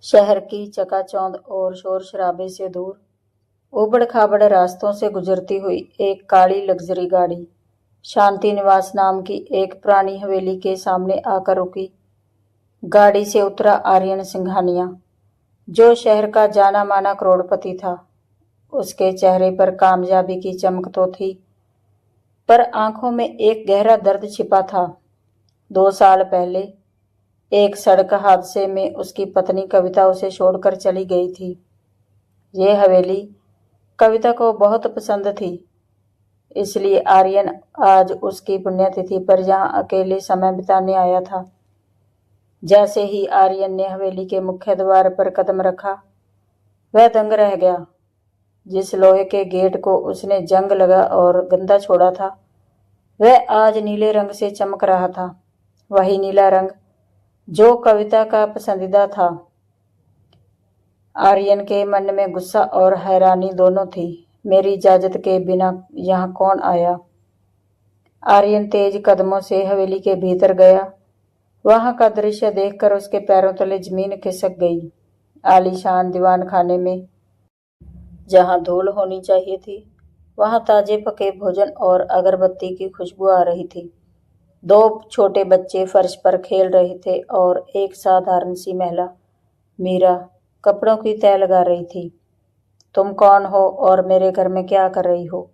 शहर की चकाचौंध और शोर-शराबे से दूर, ऊबड़-खाबड़ रास्तों से गुजरती हुई एक काली लग्जरी गाड़ी शांति निवास नाम की एक पुरानी हवेली के सामने आकर रुकी। गाड़ी से उतरा आर्यन सिंघानिया, जो शहर का जाना-माना करोड़पति था। उसके चेहरे पर कामयाबी की चमक तो थी, पर आंखों में एक गहरा दर्द छिपा था। 2 साल पहले एक सड़क हादसे में उसकी पत्नी कविता उसे छोड़कर चली गई थी। ये हवेली कविता को बहुत पसंद थी, इसलिए आर्यन आज उसकी पुण्यतिथि पर यहाँ अकेले समय बिताने आया था। जैसे ही आर्यन ने हवेली के मुख्य द्वार पर कदम रखा, वह दंग रह गया। जिस लोहे के गेट को उसने जंग लगा और गंदा छोड़ा था, वह आज नीले रंग से चमक रहा था। वही नीला रंग जो कविता का पसंदीदा था। आर्यन के मन में गुस्सा और हैरानी दोनों थी। मेरी इजाजत के बिना यहाँ कौन आया? आर्यन तेज कदमों से हवेली के भीतर गया। वहां का दृश्य देखकर उसके पैरों तले जमीन खिसक गई। आलीशान दीवान खाने में जहां धूल होनी चाहिए थी, वहां ताजे पके भोजन और अगरबत्ती की खुशबू आ रही थी। 2 छोटे बच्चे फर्श पर खेल रहे थे और एक साधारण सी महिला, मीरा, कपड़ों की तह लगा रही थी। तुम कौन हो और मेरे घर में क्या कर रही हो?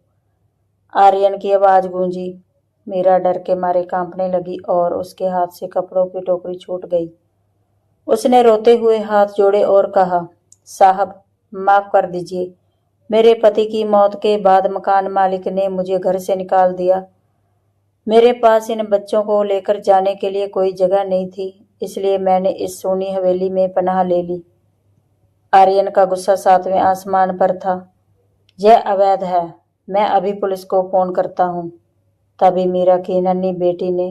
आर्यन की आवाज गूंजी। मीरा डर के मारे कांपने लगी और उसके हाथ से कपड़ों की टोकरी छूट गई। उसने रोते हुए हाथ जोड़े और कहा, साहब, माफ कर दीजिए। मेरे पति की मौत के बाद मकान मालिक ने मुझे घर से निकाल दिया। मेरे पास इन बच्चों को लेकर जाने के लिए कोई जगह नहीं थी, इसलिए मैंने इस सोनी हवेली में पनाह ले ली। आर्यन का गुस्सा 7वें आसमान पर था। यह अवैध है। मैं अभी पुलिस को फोन करता हूँ। तभी मीरा की नन्ही बेटी ने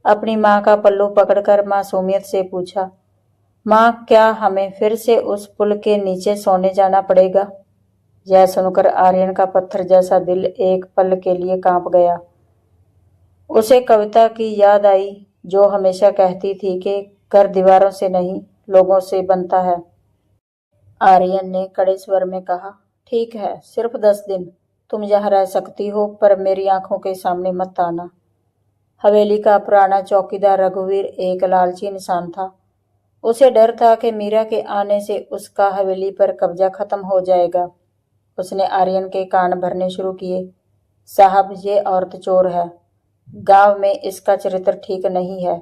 अपनी माँ का पल्लू पकड़कर मासूमियत से पूछा, माँ, क्या हमें फिर से उस पुल के नीचे सोने जाना पड़ेगा? यह सुनकर आर्यन का पत्थर जैसा दिल एक पल के लिए कांप गया। उसे कविता की याद आई, जो हमेशा कहती थी कि घर दीवारों से नहीं, लोगों से बनता है। आर्यन ने कड़े स्वर में कहा, ठीक है, सिर्फ 10 दिन तुम यहाँ रह सकती हो, पर मेरी आंखों के सामने मत आना। हवेली का पुराना चौकीदार रघुवीर एक लालची इंसान था। उसे डर था कि मीरा के आने से उसका हवेली पर कब्जा खत्म हो जाएगा। उसने आर्यन के कान भरने शुरू किए। साहब, ये औरत चोर है। गांव में इसका चरित्र ठीक नहीं है।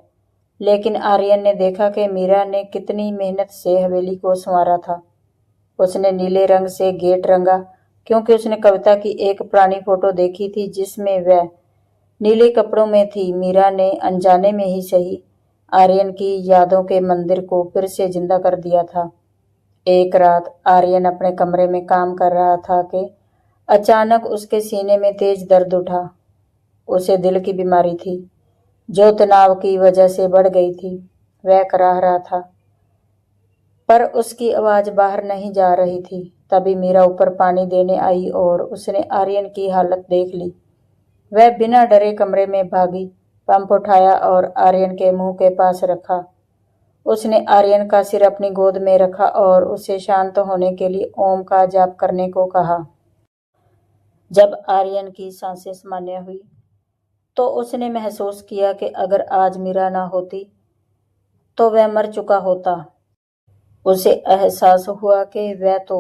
लेकिन आर्यन ने देखा कि मीरा ने कितनी मेहनत से हवेली को संवारा था। उसने नीले रंग से गेट रंगा, क्योंकि उसने कविता की एक पुरानी फोटो देखी थी जिसमें वह नीले कपड़ों में थी। मीरा ने अनजाने में ही सही आर्यन की यादों के मंदिर को फिर से जिंदा कर दिया था। एक रात आर्यन अपने कमरे में काम कर रहा था कि अचानक उसके सीने में तेज दर्द उठा। उसे दिल की बीमारी थी, जो तनाव की वजह से बढ़ गई थी। वह कराह रहा था, पर उसकी आवाज बाहर नहीं जा रही थी। तभी मीरा ऊपर पानी देने आई और उसने आर्यन की हालत देख ली। वह बिना डरे कमरे में भागी, पंप उठाया और आर्यन के मुंह के पास रखा। उसने आर्यन का सिर अपनी गोद में रखा और उसे शांत होने के लिए ओम का जाप करने को कहा। जब आर्यन की सांसें सामान्य हुई, तो उसने महसूस किया कि अगर आज मीरा ना होती, तो वह मर चुका होता। उसे एहसास हुआ कि वह तो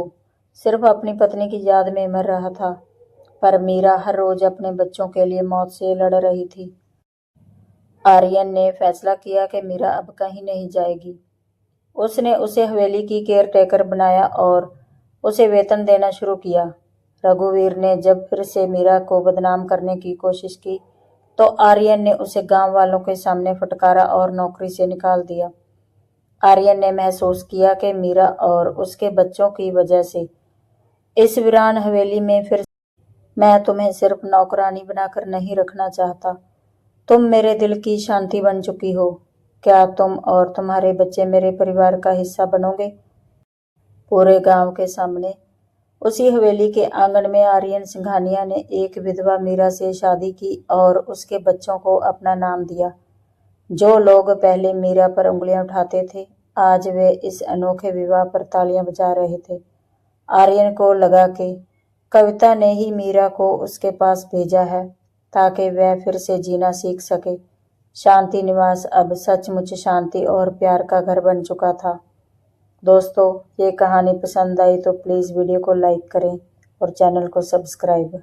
सिर्फ अपनी पत्नी की याद में मर रहा था, पर मीरा हर रोज अपने बच्चों के लिए मौत से लड़ रही थी। आर्यन ने फैसला किया कि मीरा अब कहीं नहीं जाएगी। उसने उसे हवेली की केयरटेकर बनाया और उसे वेतन देना शुरू किया। रघुवीर ने जब फिर से मीरा को बदनाम करने की कोशिश की, तो आर्यन ने उसे गांव वालों के सामने फटकारा और नौकरी से निकाल दिया। आर्यन ने महसूस किया कि मीरा और उसके बच्चों की वजह से इस वीरान हवेली में फिर मैं तुम्हें सिर्फ नौकरानी बनाकर नहीं रखना चाहता। तुम मेरे दिल की शांति बन चुकी हो। क्या तुम और तुम्हारे बच्चे मेरे परिवार का हिस्सा बनोगे? पूरे गांव के सामने उसी हवेली के आंगन में आर्यन सिंघानिया ने एक विधवा मीरा से शादी की और उसके बच्चों को अपना नाम दिया। जो लोग पहले मीरा पर उंगलियां उठाते थे, आज वे इस अनोखे विवाह पर तालियां बजा रहे थे। आर्यन को लगा कि कविता ने ही मीरा को उसके पास भेजा है ताकि वह फिर से जीना सीख सके। शांति निवास अब सचमुच शांति और प्यार का घर बन चुका था। दोस्तों, ये कहानी पसंद आई तो प्लीज़ वीडियो को लाइक करें और चैनल को सब्सक्राइब